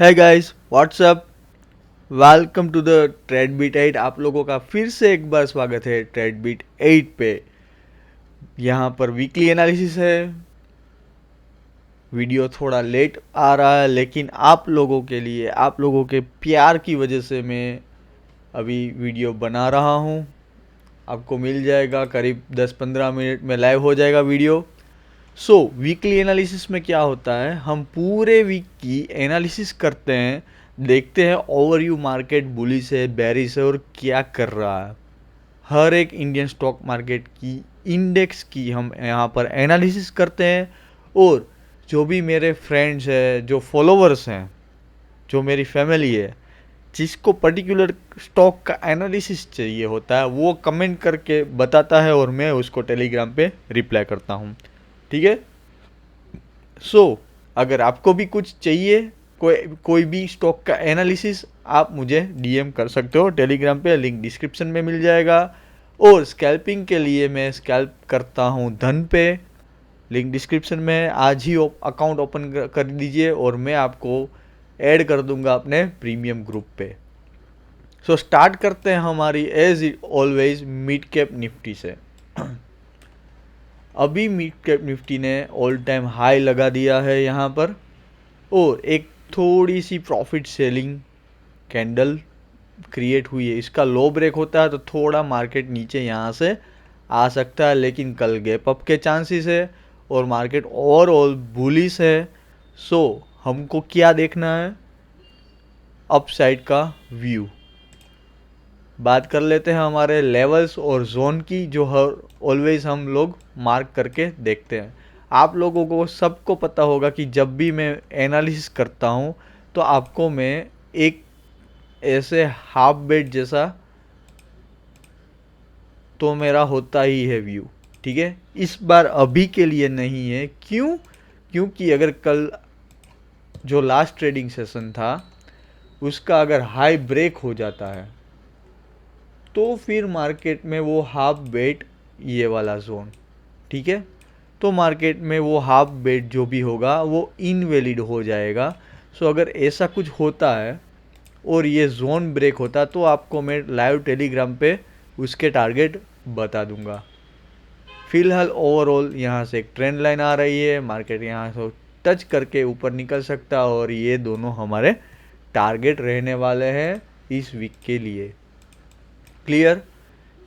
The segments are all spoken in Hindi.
है guys what's up. Welcome to the tradebeat 8। आप लोगों का फिर से एक बार स्वागत है ट्रेडबीट 8 पे। यहाँ पर वीकली एनालिसिस है। वीडियो थोड़ा लेट आ रहा है लेकिन आप लोगों के लिए, आप लोगों के प्यार की वजह से मैं अभी वीडियो बना रहा हूँ। आपको मिल जाएगा करीब 10-15 मिनट में लाइव हो जाएगा वीडियो। सो वीकली एनालिसिस में क्या होता है, हम पूरे वीक की एनालिसिस करते हैं, देखते हैं ओवरव्यू मार्केट बुलिश है बेरिश है और क्या कर रहा है। हर एक इंडियन स्टॉक मार्केट की इंडेक्स की हम यहाँ पर एनालिसिस करते हैं। और जो भी मेरे फ्रेंड्स हैं, जो फॉलोवर्स हैं, जो मेरी फैमिली है, जिसको पर्टिकुलर स्टॉक का एनालिसिस चाहिए होता है वो कमेंट करके बताता है और मैं उसको टेलीग्राम पे रिप्लाई करता हूँ। ठीक है। अगर आपको भी कुछ चाहिए, कोई कोई भी स्टॉक का एनालिसिस, आप मुझे डीएम कर सकते हो टेलीग्राम पे, लिंक डिस्क्रिप्शन में मिल जाएगा। और स्कैल्पिंग के लिए मैं स्कैल्प करता हूँ धन पे, लिंक डिस्क्रिप्शन में। आज ही अकाउंट ओपन कर दीजिए और मैं आपको ऐड कर दूंगा अपने प्रीमियम ग्रुप पे। स्टार्ट करते हैं हमारी as always mid cap Nifty से। अभी मिड कैप निफ्टी ने ऑल टाइम हाई लगा दिया है यहाँ पर, और एक थोड़ी सी प्रॉफिट सेलिंग कैंडल क्रिएट हुई है। इसका लो ब्रेक होता है तो थोड़ा मार्केट नीचे यहाँ से आ सकता है, लेकिन कल गैप अप के चांसेस है और मार्केट ओवरऑल बुलिश है। हमको क्या देखना है, अपसाइड का व्यू। बात कर लेते हैं हमारे लेवल्स और जोन की, जो हर ऑलवेज हम लोग मार्क करके देखते हैं। आप लोगों को सबको पता होगा कि जब भी मैं एनालिसिस करता हूँ तो आपको मैं एक ऐसे हाफ बेट जैसा तो मेरा होता ही है व्यू। ठीक है। इस बार अभी के लिए नहीं है। क्यों? क्योंकि अगर कल जो लास्ट ट्रेडिंग सेशन था उसका अगर हाई ब्रेक हो जाता है तो फिर मार्केट में वो हाफ बेट, ये वाला जोन, ठीक है, तो मार्केट में वो हाफ बेट जो भी होगा वो इनवैलिड हो जाएगा। अगर ऐसा कुछ होता है और ये जोन ब्रेक होता तो आपको मैं लाइव टेलीग्राम पे उसके टारगेट बता दूंगा। फिलहाल ओवरऑल यहाँ से एक ट्रेंड लाइन आ रही है, मार्केट यहाँ से टच करके ऊपर निकल सकता है और ये दोनों हमारे टारगेट रहने वाले हैं इस वीक के लिए। क्लियर?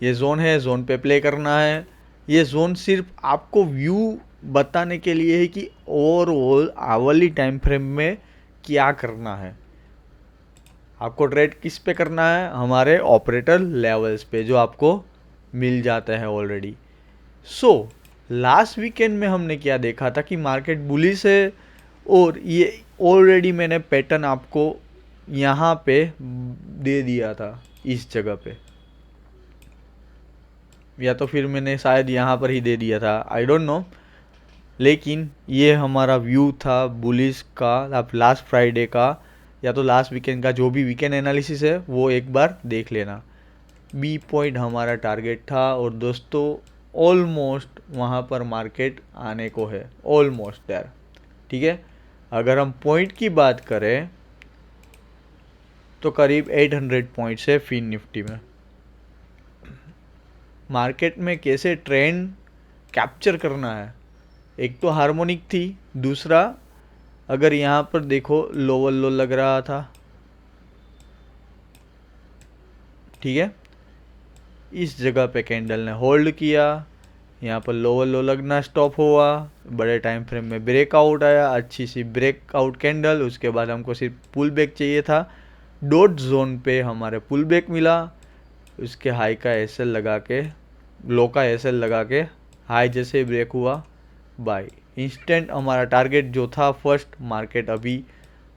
ये जोन है, जोन पे प्ले करना है। ये जोन सिर्फ आपको व्यू बताने के लिए है कि ओवरऑल आवरली टाइम फ्रेम में क्या करना है। आपको ट्रेड किस पे करना है? हमारे ऑपरेटर लेवल्स पे, जो आपको मिल जाता है ऑलरेडी। लास्ट वीकेंड में हमने क्या देखा था कि मार्केट बुलिश है और ये ऑलरेडी मैंने पैटर्न आपको यहाँ पे दे दिया था इस जगह पे, या तो फिर मैंने शायद यहाँ पर ही दे दिया था, आई डोंट नो। लेकिन ये हमारा व्यू था बुलिश का, आप लास्ट फ्राइडे का या तो लास्ट वीकेंड का, जो भी वीकेंड एनालिसिस है वो एक बार देख लेना। बी पॉइंट हमारा टारगेट था और दोस्तों ऑलमोस्ट वहाँ पर मार्केट आने को है, ऑलमोस्ट देयर। ठीक है। अगर हम पॉइंट की बात करें तो करीब 800 पॉइंट्स है फिन निफ्टी में। मार्केट में कैसे ट्रेंड कैप्चर करना है, एक तो हार्मोनिक थी, दूसरा अगर यहाँ पर देखो लोअर लो लग रहा था, ठीक है, इस जगह पे कैंडल ने होल्ड किया, यहाँ पर लोअर लो लगना स्टॉप हुआ, बड़े टाइम फ्रेम में ब्रेकआउट आया, अच्छी सी ब्रेकआउट कैंडल, उसके बाद हमको सिर्फ पुल बैक चाहिए था। डॉट जोन पे हमारे पुल बैक मिला, उसके हाई का एसएल लगा के, लो का एसएल लगा के हाई जैसे ब्रेक हुआ बाय। इंस्टेंट हमारा टारगेट जो था फर्स्ट, मार्केट अभी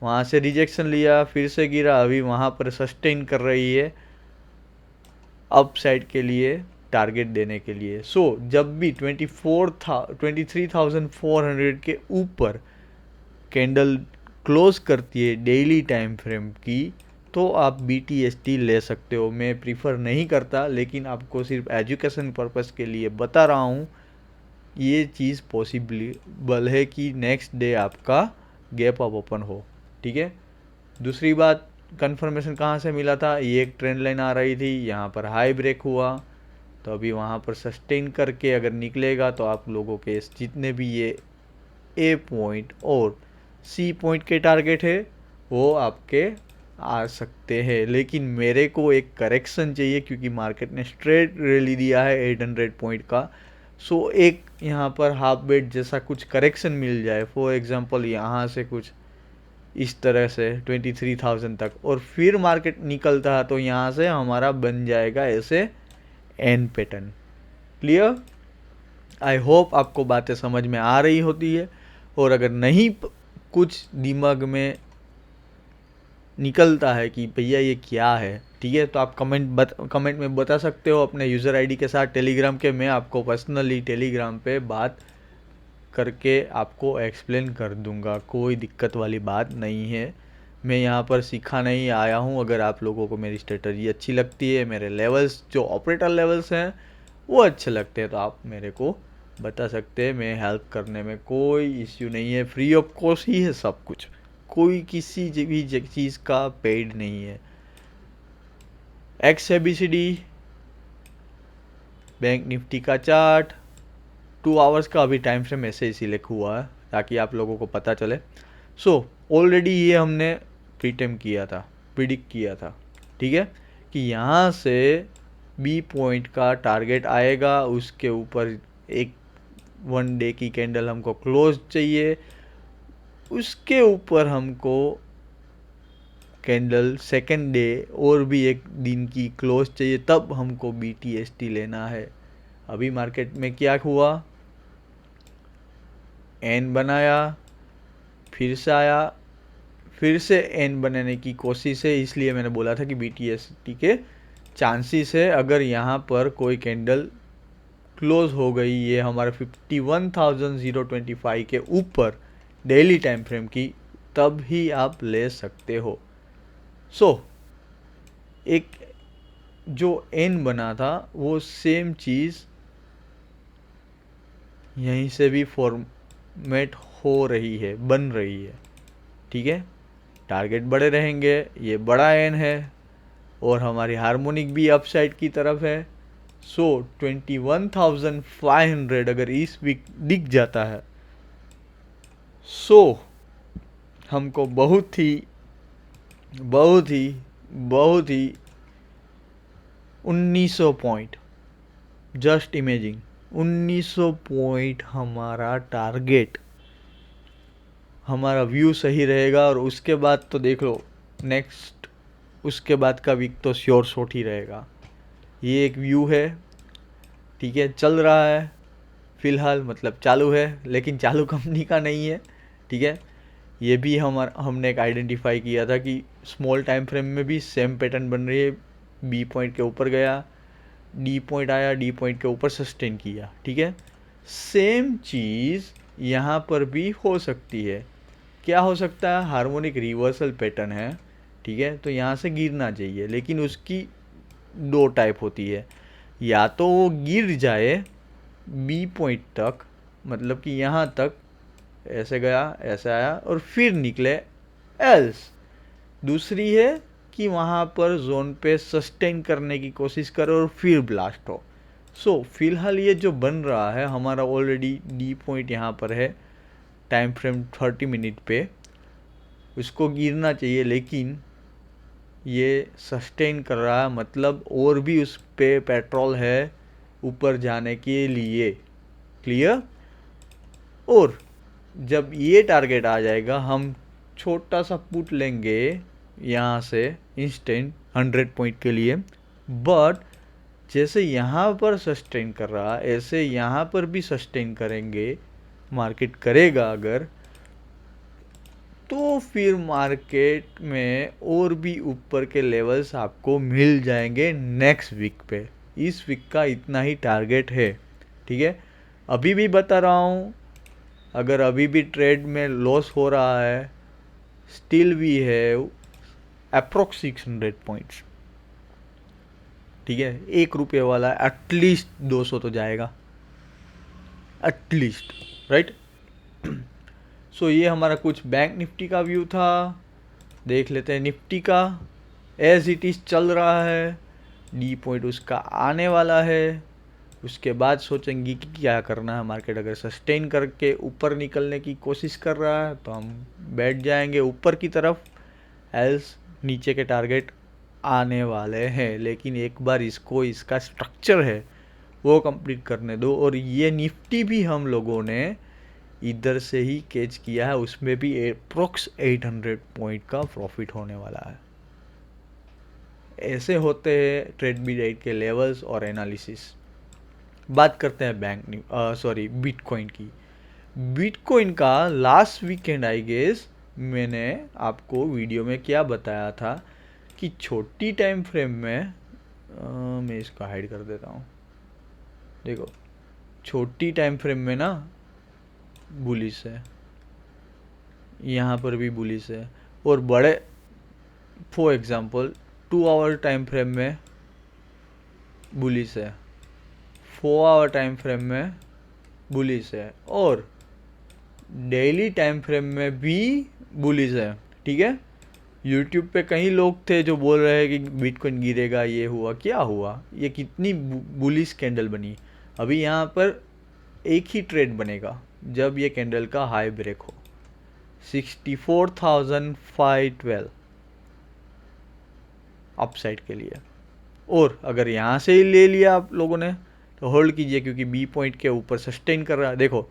वहाँ से रिजेक्शन लिया, फिर से गिरा, अभी वहाँ पर सस्टेन कर रही है अप साइड के लिए, टारगेट देने के लिए। जब भी 23,400 के ऊपर कैंडल क्लोज करती है डेली टाइम फ्रेम की, तो आप BTST ले सकते हो। मैं प्रीफर नहीं करता, लेकिन आपको सिर्फ एजुकेशन पर्पस के लिए बता रहा हूँ। ये चीज़ पॉसिबल है कि नेक्स्ट डे आपका गैप अप ओपन हो। ठीक है। दूसरी बात, कंफर्मेशन कहाँ से मिला था, ये एक ट्रेंड लाइन आ रही थी, यहाँ पर हाई ब्रेक हुआ, तो अभी वहाँ पर सस्टेन करके अगर निकलेगा तो आप लोगों के जितने भी ये ए पॉइंट और सी पॉइंट के टारगेट है वो आपके आ सकते हैं। लेकिन मेरे को एक करेक्शन चाहिए क्योंकि मार्केट ने स्ट्रेट रैली दिया है 800 पॉइंट का। सो एक यहाँ पर हाफ बेट जैसा कुछ करेक्शन मिल जाए, फॉर एग्जांपल यहाँ से कुछ इस तरह से 23,000 तक, और फिर मार्केट निकलता है तो यहाँ से हमारा बन जाएगा ऐसे N pattern. Clear? I hope आपको बातें समझ में आ रही होती है, और अगर नहीं कुछ दिमाग में निकलता है कि भैया ये क्या है, ठीक है, तो आप कमेंट में बता सकते हो अपने यूज़र आईडी के साथ टेलीग्राम के। मैं आपको पर्सनली टेलीग्राम पे बात करके आपको एक्सप्लेन कर दूंगा, कोई दिक्कत वाली बात नहीं है। मैं यहाँ पर सीखा नहीं आया हूँ। अगर आप लोगों को मेरी स्ट्रेटजी अच्छी लगती है, मेरे लेवल्स जो ऑपरेटर लेवल्स हैं वो अच्छे लगते हैं, तो आप मेरे को बता सकते हैं। मैं हेल्प करने में कोई इश्यू नहीं है, फ्री ऑफ कॉस्ट ही है सब कुछ, कोई किसी भी चीज़ का पेड नहीं है। XABCD बैंक निफ्टी का चार्ट 2 आवर्स का अभी टाइम फ्रेम ऐसे ही सिलेक्ट हुआ है ताकि आप लोगों को पता चले। सो ऑलरेडी ये हमने प्रिडिक्ट किया था, ठीक है, कि यहाँ से बी पॉइंट का टारगेट आएगा, उसके ऊपर एक 1 डे की कैंडल हमको क्लोज चाहिए, उसके ऊपर हमको कैंडल सेकेंड डे और भी एक दिन की क्लोज चाहिए, तब हमको BTST लेना है। अभी मार्केट में क्या हुआ, एन बनाया, फिर से आया, फिर से एन बनाने की कोशिश है, इसलिए मैंने बोला था कि BTST के चांसेस है। अगर यहाँ पर कोई कैंडल क्लोज हो गई ये हमारे 51,025 के ऊपर डेली टाइम फ्रेम की, तब ही आप ले सकते हो। सो एक जो एन बना था वो सेम चीज़ यहीं से भी फॉर्मेट हो रही है, बन रही है, ठीक है। टारगेट बड़े रहेंगे, ये बड़ा एन है और हमारी हार्मोनिक भी अपसाइड की तरफ है। सो 21,500 अगर इस वीक दिख जाता है, सो हमको बहुत ही 1900 पॉइंट, जस्ट इमेजिन 1900 पॉइंट हमारा टारगेट, हमारा व्यू सही रहेगा। और उसके बाद तो देख लो नेक्स्ट, उसके बाद का वीक तो श्योर शॉट ही रहेगा। ये एक व्यू है, ठीक है, चल रहा है फ़िलहाल, मतलब चालू है, लेकिन चालू कंपनी का नहीं है, ठीक है। ये भी हमने एक आइडेंटिफाई किया था कि स्मॉल टाइम फ्रेम में भी सेम पैटर्न बन रही है। बी पॉइंट के ऊपर गया, डी पॉइंट आया, डी पॉइंट के ऊपर सस्टेन किया, ठीक है। सेम चीज़ यहाँ पर भी हो सकती है। क्या हो सकता है, हार्मोनिक रिवर्सल पैटर्न है, ठीक है, तो यहाँ से गिरना चाहिए, लेकिन उसकी 2 टाइप होती है, या तो वो गिर जाए बी पॉइंट तक, मतलब कि यहाँ तक ऐसे गया, ऐसे आया और फिर निकले, एल्स दूसरी है कि वहाँ पर जोन पे सस्टेन करने की कोशिश करो और फिर ब्लास्ट हो। सो फिलहाल ये जो बन रहा है हमारा ऑलरेडी डी पॉइंट यहाँ पर है, टाइम फ्रेम 30 मिनट पे, उसको गिरना चाहिए, लेकिन ये सस्टेन कर रहा है, मतलब और भी उस पे पेट्रोल है ऊपर जाने के लिए। क्लियर? और जब ये टारगेट आ जाएगा हम छोटा सा पुट लेंगे यहाँ से इंस्टेंट 100 पॉइंट के लिए, बट जैसे यहाँ पर सस्टेन कर रहा है ऐसे यहाँ पर भी सस्टेन करेंगे, मार्केट करेगा अगर, तो फिर मार्केट में और भी ऊपर के लेवल्स आपको मिल जाएंगे नेक्स्ट वीक पे। इस वीक का इतना ही टारगेट है, ठीक है। अभी भी बता रहा हूँ, अगर अभी भी ट्रेड में लॉस हो रहा है, still we have approx 600 points, ठीक है। ₹1 वाला एटलीस्ट 200 तो जाएगा, एटलीस्ट, राइट। सो ये हमारा कुछ बैंक निफ्टी का व्यू था। देख लेते हैं निफ्टी का, एज इट इज़ चल रहा है, डी पॉइंट उसका आने वाला है, उसके बाद सोचेंगे कि क्या करना है। मार्केट अगर सस्टेन करके ऊपर निकलने की कोशिश कर रहा है तो हम बैठ जाएंगे ऊपर की तरफ, एल्स नीचे के टारगेट आने वाले हैं। लेकिन एक बार इसको, इसका स्ट्रक्चर है वो कंप्लीट करने दो। और ये निफ्टी भी हम लोगों ने इधर से ही कैच किया है, उसमें भी अप्रोक्स 800 पॉइंट का प्रॉफिट होने वाला है। ऐसे होते हैं ट्रेड बी राइट के लेवल्स और एनालिसिस। बात करते हैं बिटकॉइन की। बिटकॉइन का लास्ट वीकेंड आई गेस मैंने आपको वीडियो में क्या बताया था कि छोटी टाइम फ्रेम में मैं इसको हाइड कर देता हूँ। देखो छोटी टाइम फ्रेम में ना बुलिश है, यहाँ पर भी बुलिश है, और बड़े for example 2 hour time frame में बुलिश है, 4 आवर टाइम फ्रेम में बुलिश है, और डेली टाइम फ्रेम में भी बुलिश है। ठीक है, यूट्यूब पे कई लोग थे जो बोल रहे हैं कि बिटकॉइन गिरेगा, ये हुआ, क्या हुआ, ये कितनी बुलिश कैंडल बनी। अभी यहाँ पर एक ही ट्रेड बनेगा जब ये कैंडल का हाई ब्रेक हो 64,512 अपसाइड के लिए। और अगर यहाँ से ही ले लिया आप लोगों ने तो होल्ड कीजिए, क्योंकि बी पॉइंट के ऊपर सस्टेन कर रहा है। देखो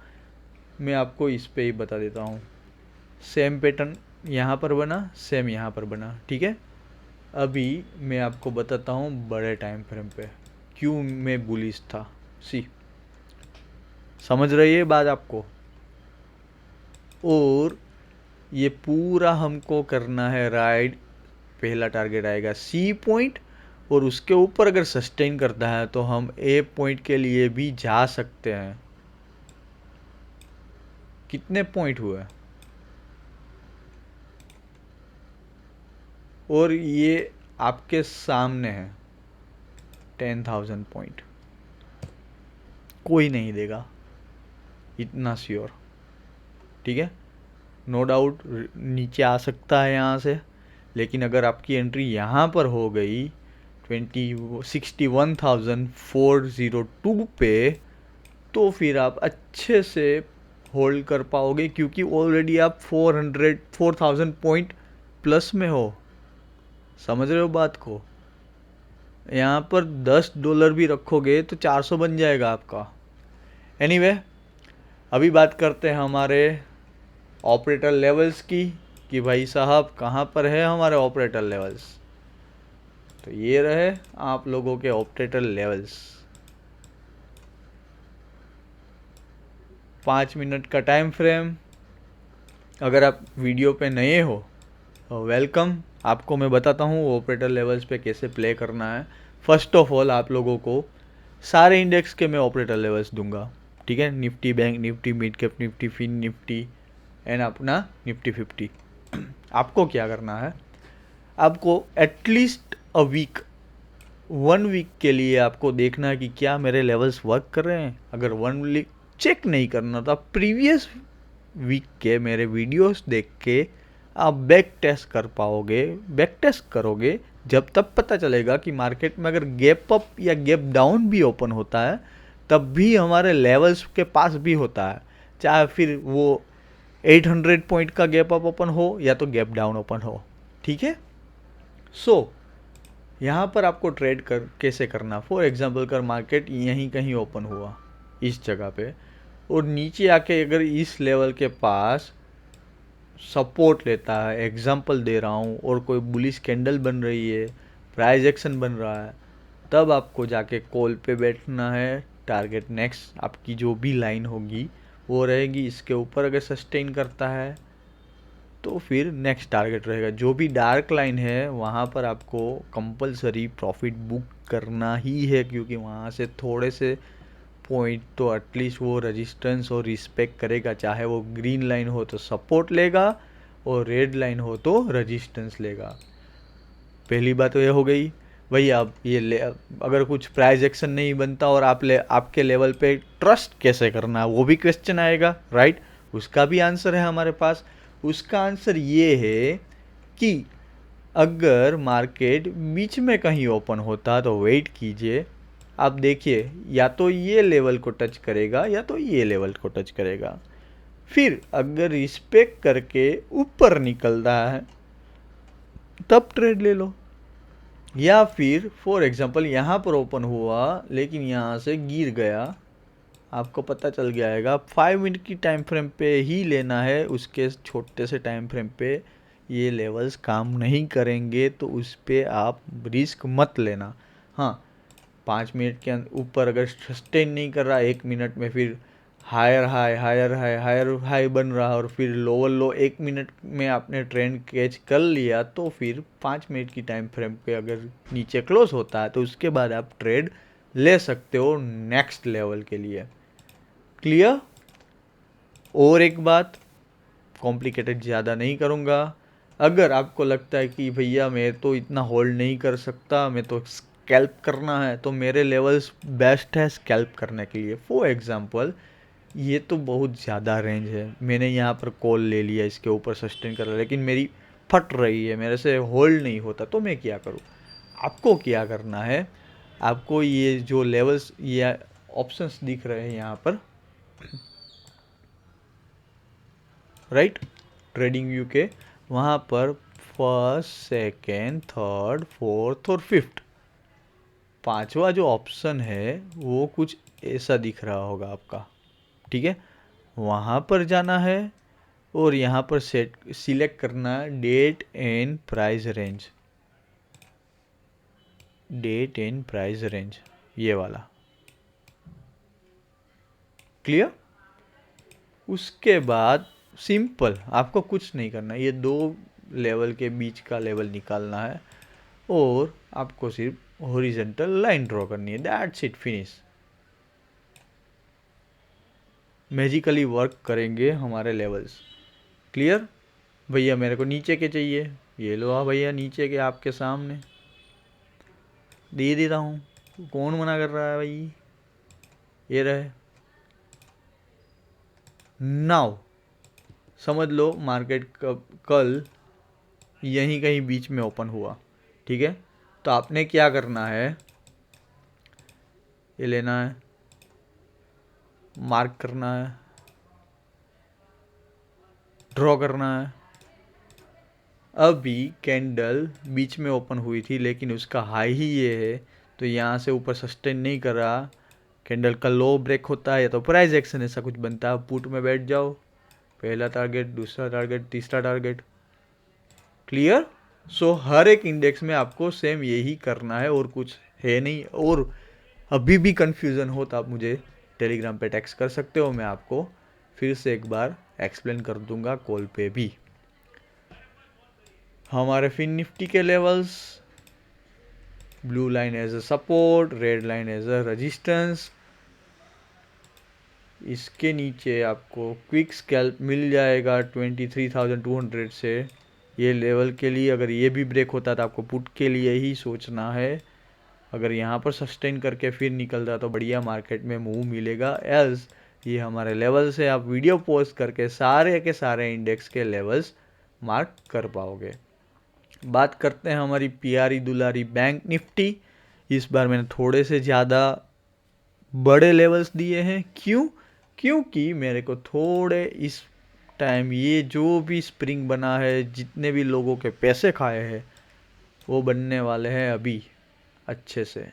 मैं आपको इस पे ही बता देता हूँ, सेम पैटर्न यहाँ पर बना, सेम यहाँ पर बना। ठीक है, अभी मैं आपको बताता हूँ बड़े टाइम फ्रेम पे क्यों मैं बुलिश था। सी, समझ रही है बात आपको। और ये पूरा हमको करना है राइड। पहला टारगेट आएगा सी पॉइंट, और उसके ऊपर अगर सस्टेन करता है तो हम ए पॉइंट के लिए भी जा सकते हैं। कितने पॉइंट हुए, और ये आपके सामने है 10,000 पॉइंट। कोई नहीं देगा, इतना श्योर। ठीक है, नो डाउट नीचे आ सकता है यहाँ से, लेकिन अगर आपकी एंट्री यहाँ पर हो गई 61,402 पे, तो फिर आप अच्छे से होल्ड कर पाओगे, क्योंकि ऑलरेडी आप 4,000 पॉइंट प्लस में हो। समझ रहे हो बात को। यहाँ पर $10 भी रखोगे तो 400 बन जाएगा आपका। एनीवे, अभी बात करते हैं हमारे ऑपरेटर लेवल्स की, कि भाई साहब कहाँ पर है हमारे ऑपरेटर लेवल्स। तो ये रहे आप लोगों के ऑपरेटर लेवल्स। 5 मिनट का टाइम फ्रेम। अगर आप वीडियो पे नए हो तो वेलकम। आपको मैं बताता हूँ ऑपरेटर लेवल्स पे कैसे प्ले करना है। फर्स्ट ऑफ ऑल आप लोगों को सारे इंडेक्स के मैं ऑपरेटर लेवल्स दूंगा। ठीक है, Nifty bank Nifty, mid cap Nifty, fin Nifty and अपना निफ्टी 50। आपको क्या करना है, आपको एटलीस्ट अ वीक, 1 वीक के लिए आपको देखना है कि क्या मेरे लेवल्स वर्क कर रहे हैं। अगर 1 वीक चेक नहीं करना तो आप प्रीवियस वीक के मेरे वीडियोस देख के आप बैक टेस्ट कर पाओगे। बैक टेस्ट करोगे जब तब पता चलेगा कि मार्केट में अगर गैप अप या गैप डाउन भी ओपन होता है तब भी हमारे लेवल्स के पास भी होता है, चाहे फिर वो 800 पॉइंट का गैप अप ओपन हो या तो गैप डाउन ओपन हो। ठीक है, सो यहाँ पर आपको ट्रेड कैसे करना। फॉर एग्जांपल कर मार्केट यहीं कहीं ओपन हुआ इस जगह पे, और नीचे आके अगर इस लेवल के पास सपोर्ट लेता है, एग्जांपल दे रहा हूँ, और कोई बुलिश कैंडल बन रही है, प्राइस एक्शन बन रहा है, तब आपको जाके कॉल पे बैठना है। टारगेट नेक्स्ट आपकी जो भी लाइन होगी वो रहेगी, इसके ऊपर अगर सस्टेन करता है तो फिर नेक्स्ट टारगेट रहेगा। जो भी डार्क लाइन है वहाँ पर आपको कंपलसरी प्रॉफिट बुक करना ही है, क्योंकि वहाँ से थोड़े से पॉइंट तो एटलीस्ट वो रेजिस्टेंस और रिस्पेक्ट करेगा। चाहे वो ग्रीन लाइन हो तो सपोर्ट लेगा और रेड लाइन हो तो रेजिस्टेंस लेगा। पहली बात तो ये हो गई। भैया अब अगर कुछ प्राइस एक्शन नहीं बनता और आपके लेवल पे ट्रस्ट कैसे करना है वो भी क्वेश्चन आएगा, राइट। उसका भी आंसर है हमारे पास। उसका आंसर ये है कि अगर मार्केट बीच में कहीं ओपन होता तो वेट कीजिए, आप देखिए या तो ये लेवल को टच करेगा या तो ये लेवल को टच करेगा। फिर अगर रिस्पेक्ट करके ऊपर निकलता है तब ट्रेड ले लो, या फिर फॉर एग्जांपल यहाँ पर ओपन हुआ लेकिन यहाँ से गिर गया, आपको पता चल जाएगा 5 मिनट की टाइम फ्रेम पे ही लेना है, उसके छोटे से टाइम फ्रेम पे ये लेवल्स काम नहीं करेंगे तो उस पर आप रिस्क मत लेना। हाँ, 5 मिनट के ऊपर अगर सस्टेन नहीं कर रहा, 1 मिनट में फिर higher high higher high higher high बन रहा और फिर लोअर लो 1 मिनट में आपने ट्रेंड कैच कर लिया, तो फिर 5 मिनट की टाइम फ्रेम पे अगर नीचे क्लोज होता है तो उसके बाद आप ट्रेड ले सकते हो नेक्स्ट लेवल के लिए। क्लियर? और एक बात, कॉम्प्लिकेटेड ज़्यादा नहीं करूँगा। अगर आपको लगता है कि भैया मैं तो इतना होल्ड नहीं कर सकता, मैं तो स्कैल्प करना है, तो मेरे लेवल्स बेस्ट है स्कैल्प करने के लिए। फॉर एग्जांपल ये तो बहुत ज़्यादा रेंज है, मैंने यहाँ पर कॉल ले लिया, इसके ऊपर सस्टेन कर रहा, लेकिन मेरी फट रही है, मेरे से होल्ड नहीं होता, तो मैं क्या करूँ? आपको क्या करना है, आपको ये जो लेवल्स या ऑप्शंस दिख रहे हैं यहाँ पर, राइट, ट्रेडिंग व्यू के वहाँ पर फर्स्ट सेकेंड थर्ड फोर्थ और फिफ्थ, पांचवा जो ऑप्शन है वो कुछ ऐसा दिख रहा होगा आपका, ठीक है? वहाँ पर जाना है और यहाँ पर सेट सिलेक्ट करना है date and price range, date and price range, ये वाला। क्लियर? उसके बाद सिंपल, आपको कुछ नहीं करना, ये दो लेवल के बीच का लेवल निकालना है और आपको सिर्फ हॉरिजॉन्टल लाइन ड्रॉ करनी है, that's it, finish. Magically work करेंगे हमारे लेवल्स। क्लियर? भैया मेरे को नीचे के चाहिए, ये लो आ भैया नीचे के आपके सामने दे देता हूँ, कौन मना कर रहा है भाई, ये रहे। नाउ समझ लो मार्केट कल यहीं कहीं बीच में ओपन हुआ, ठीक है? तो आपने क्या करना है, ये लेना है, मार्क करना है, ड्रॉ करना है। अभी कैंडल बीच में ओपन हुई थी लेकिन उसका हाई ही ये है, तो यहाँ से ऊपर सस्टेन नहीं कर रहा, कैंडल का लो ब्रेक होता है या तो प्राइस एक्शन ऐसा कुछ बनता है, पुट में बैठ जाओ, पहला टारगेट, दूसरा टारगेट, तीसरा टारगेट। क्लियर? सो हर एक इंडेक्स में आपको सेम यही करना है और कुछ है नहीं। और अभी भी कंफ्यूजन हो तो आप मुझे टेलीग्राम पे टेक्स्ट कर सकते हो, मैं आपको फिर से एक बार एक्सप्लेन कर दूंगा कॉल पे भी। हमारे फिन निफ्टी के levels, blue line as a support, red line as a resistance, इसके नीचे आपको क्विक स्कैल्प मिल जाएगा 23,200 से, ये लेवल के लिए। अगर ये भी ब्रेक होता तो आपको पुट के लिए ही सोचना है, अगर यहाँ पर सस्टेन करके फिर निकलता तो बढ़िया मार्केट में मूव मिलेगा। एल्स ये हमारे लेवल्स है, आप वीडियो पोस्ट करके सारे के सारे इंडेक्स के लेवल्स मार्क कर पाओगे। बात करते हैं हमारी प्यारी दुलारी बैंक निफ्टी। इस बार मैंने थोड़े से ज़्यादा बड़े लेवल्स दिए हैं, क्यों? क्योंकि मेरे को थोड़े इस टाइम ये जो भी स्प्रिंग बना है, जितने भी लोगों के पैसे खाए हैं वो बनने वाले हैं अभी अच्छे से।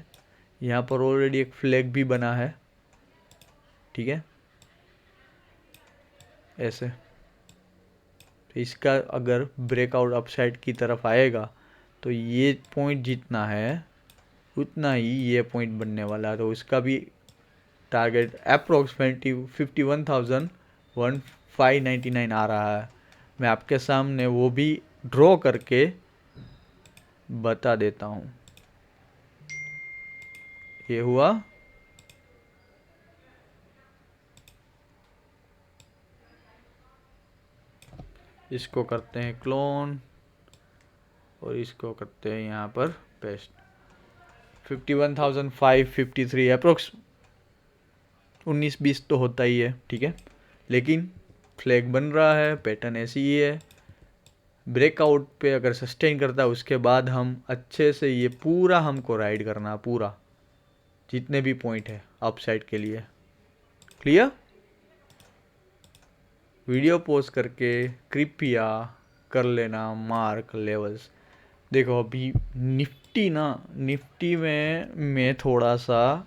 यहाँ पर ऑलरेडी एक फ्लैग भी बना है, ठीक है, ऐसे। तो इसका अगर ब्रेकआउट अपसाइड की तरफ आएगा तो ये पॉइंट जितना है उतना ही ये पॉइंट बनने वाला है, तो इसका भी टारगेट अप्रोक्सीमेटली 51,599 आ रहा है। मैं आपके सामने वो भी ड्रॉ करके बता देता हूँ। ये हुआ, इसको करते हैं क्लोन और इसको करते हैं यहाँ पर पेस्ट। 51,553 अप्रोक्स 19-20 तो होता ही है, ठीक है, लेकिन फ्लैग बन रहा है, पैटर्न ऐसी ही है, ब्रेकआउट पे अगर सस्टेन करता है उसके बाद हम अच्छे से ये पूरा हमको राइड करना, पूरा जितने भी पॉइंट है अपसाइड के लिए। क्लियर? वीडियो पॉज करके कृपया कर लेना मार्क लेवल्स। देखो अभी निफ्टी में मैं थोड़ा सा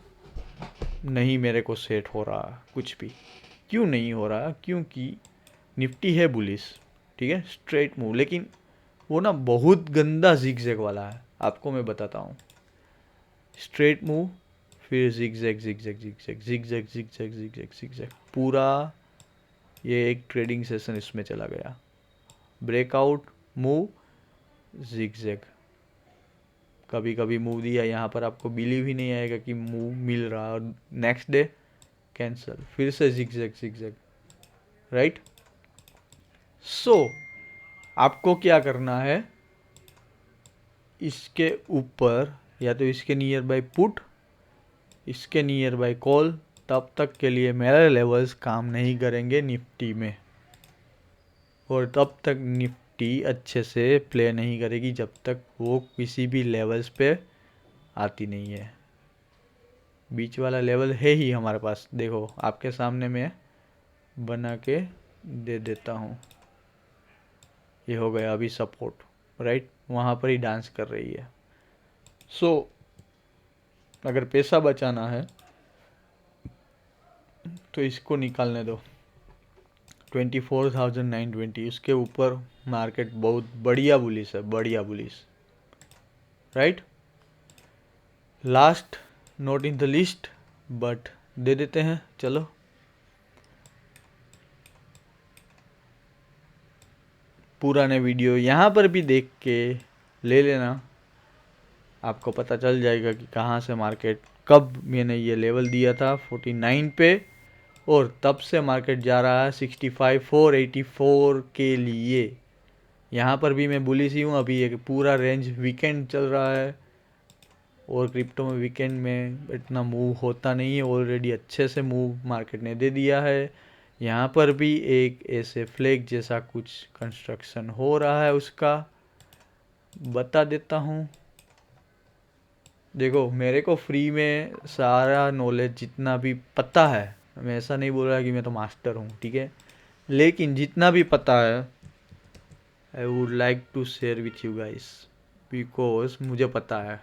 नहीं, मेरे को सेट हो रहा कुछ भी। क्यों नहीं हो रहा? क्योंकि निफ्टी है बुलिश, ठीक है, स्ट्रेट मूव, लेकिन वो ना बहुत गंदा जिगजैग वाला है। आपको मैं बताता हूँ, स्ट्रेट मूव फिर zigzag zigzag zigzag zigzag zigzag zigzag zigzag, पूरा ये एक ट्रेडिंग सेशन इसमें चला गया। ब्रेकआउट, मूव, जिगजैग, कभी कभी मूव दिया यहाँ पर, आपको बिलीव ही नहीं आएगा कि मूव मिल रहा, और नेक्स्ट डे कैंसल, फिर से जिगजैग जिगजैग, राइट? सो आपको क्या करना है, इसके ऊपर या तो इसके नियर बाय पुट, इसके नियर बाय कॉल, तब तक के लिए मेरे लेवल्स काम नहीं करेंगे निफ्टी में, और तब तक निफ्टी अच्छे से प्ले नहीं करेगी जब तक वो किसी भी लेवल्स पे आती नहीं है। बीच वाला लेवल है ही हमारे पास, देखो आपके सामने मैं बना के दे देता हूँ, ये हो गया अभी सपोर्ट, राइट? वहाँ पर ही डांस कर रही है। सो अगर पैसा बचाना है तो इसको निकालने दो, 24,920, उसके ऊपर मार्केट बहुत बढ़िया बुलिश है, बढ़िया bullish, right? Last note in the list, but they देते हैं, चलो। पुराने वीडियो यहाँ पर भी देख के ले लेना, आपको पता चल जाएगा कि कहाँ से मार्केट, कब मैंने ये लेवल दिया था 49 पे, और तब से मार्केट जा रहा है 65,484 के लिए। यहाँ पर भी मैं बुलिश ही हूँ। अभी एक पूरा रेंज वीकेंड चल रहा है, और क्रिप्टो में वीकेंड में इतना मूव होता नहीं है, ऑलरेडी अच्छे से मूव मार्केट ने दे दिया है। यहाँ पर भी एक ऐसे फ्लैग जैसा कुछ कंस्ट्रक्शन हो रहा है, उसका बता देता हूँ। देखो मेरे को फ्री में सारा नॉलेज जितना भी पता है, मैं ऐसा नहीं बोल रहा कि मैं तो मास्टर हूँ, ठीक है, लेकिन जितना भी पता है I would like to share with you guys, because मुझे पता है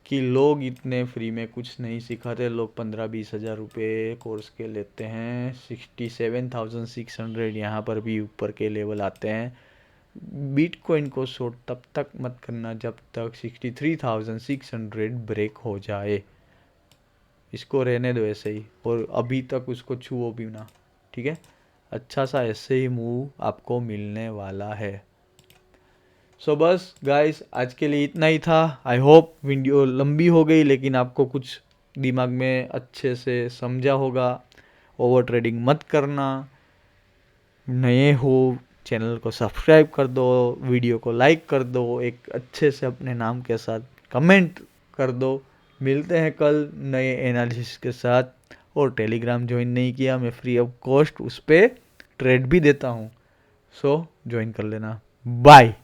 कि लोग इतने फ्री में कुछ नहीं सिखाते। लोग 15-20 हज़ार रुपये कोर्स के लेते हैं, 67,600 यहाँ पर भी ऊपर के लेवल आते हैं। बिटकॉइन को शॉर्ट तब तक मत करना जब तक 63,600 ब्रेक हो जाए, इसको रहने दो ऐसे ही, और अभी तक उसको छुओ भी ना, ठीक है? अच्छा सा ऐसे ही मूव आपको मिलने वाला है। सो बस गाइस, आज के लिए इतना ही था। आई होप वीडियो लंबी हो गई, लेकिन आपको कुछ दिमाग में अच्छे से समझा होगा। ओवर ट्रेडिंग मत करना, नए हो चैनल को सब्सक्राइब कर दो, वीडियो को लाइक कर दो, एक अच्छे से अपने नाम के साथ कमेंट कर दो। मिलते हैं कल नए एनालिसिस के साथ। और टेलीग्राम ज्वाइन नहीं किया, मैं फ्री ऑफ कॉस्ट उस पर ट्रेड भी देता हूँ, सो ज्वाइन कर लेना। बाय।